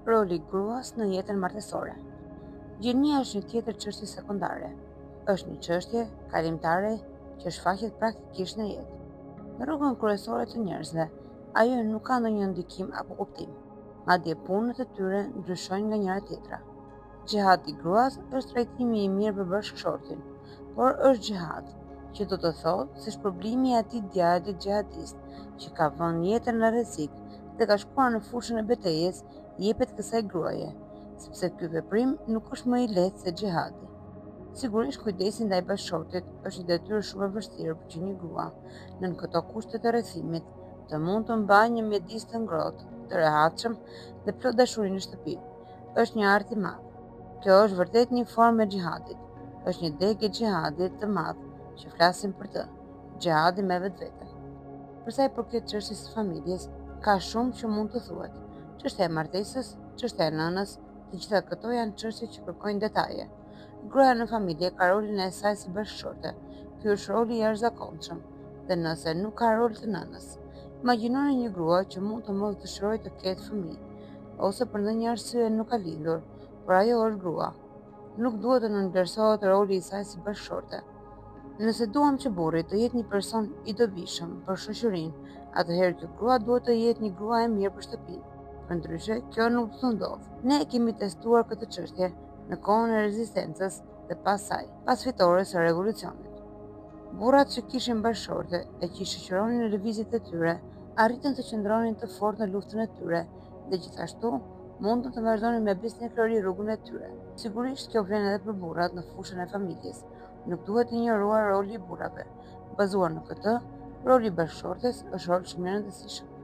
Roli i gruas në jetën martësore. Gjenia është një tjetër çështje sekondare. Është një çështje kalimtare që shfaqet praktikisht në jetë. Në rrugën kryesore të njerëzve, ajo nuk ka ndonjë ndikim apo kuptim. Madje punët e tyre ndryshojnë nga njëra tjetra. Xhihadi i gruas është trajtimi i mirë për bashkëshortin, por është xhihad, që do të thotë se shpërblimi i atij djalit xhihadist që ka vënë jetën në rrezik dhe ka shkuar në fushën e betejës, jepet kësaj gruaje, sepse ky veprim nuk është më i lehtë se xhihadi. Sigurisht kujdesi ndaj bashkëshortit është një detyrë shumë e vështirë për që një grua, nën këto kushte të rrethimit, të mund të mbajë një mjedis të ngrohtë, të rehatshëm dhe plot dashuri në shtëpi. Është një art i madh. Kjo është vërtet një formë e xhihadit. Është një degë e xhihadit të madh që flasim për të, xhihadi me vetvete. Për sa i përket çështjes së familjes, ka shumë që mund të thuhet. Çështja e martesës, çështja e nënës, të gjitha këto janë çështje që kërkojnë detaje. Gruaja në familje ka rolin e saj si bashkëshorte. Ky është roli i jashtëzakonshëm, dhe nëse nuk ka rol të nënës. Imagjinoni një grua që mund të mos dëshirojë të ketë fëmijë, ose për ndonjë arsye nuk ka lindur, por ajo është grua. Nuk duhet të nënvlerësohet roli i saj si bashkëshorte. Nëse duam që burri të jetë një person i dobishëm për shoqërinë, atëherë kjo grua duhet të jetë një grua e mirë për shtëpinë. Përndryshe, kjo nuk do të ndodhë. Ne kemi testuar këtë çështje në kohën e rezistencës dhe pas saj, pas fitores së revolucionit. Burrat që kishin bashkëshorte e që i shoqëronin në lëvizjet e tyre, arritën të qëndronin të fortë në luftën e tyre dhe gjithashtu mundën të vazhdonin me besnikëri rrugën e tyre. Sigurisht kjo vlen edhe për burrat në fushën e familjes. Nuk duhet ignoruar roli i burrave. Bazuar në këtë, roli i bashkëshortes është rol shumë i rëndësishëm.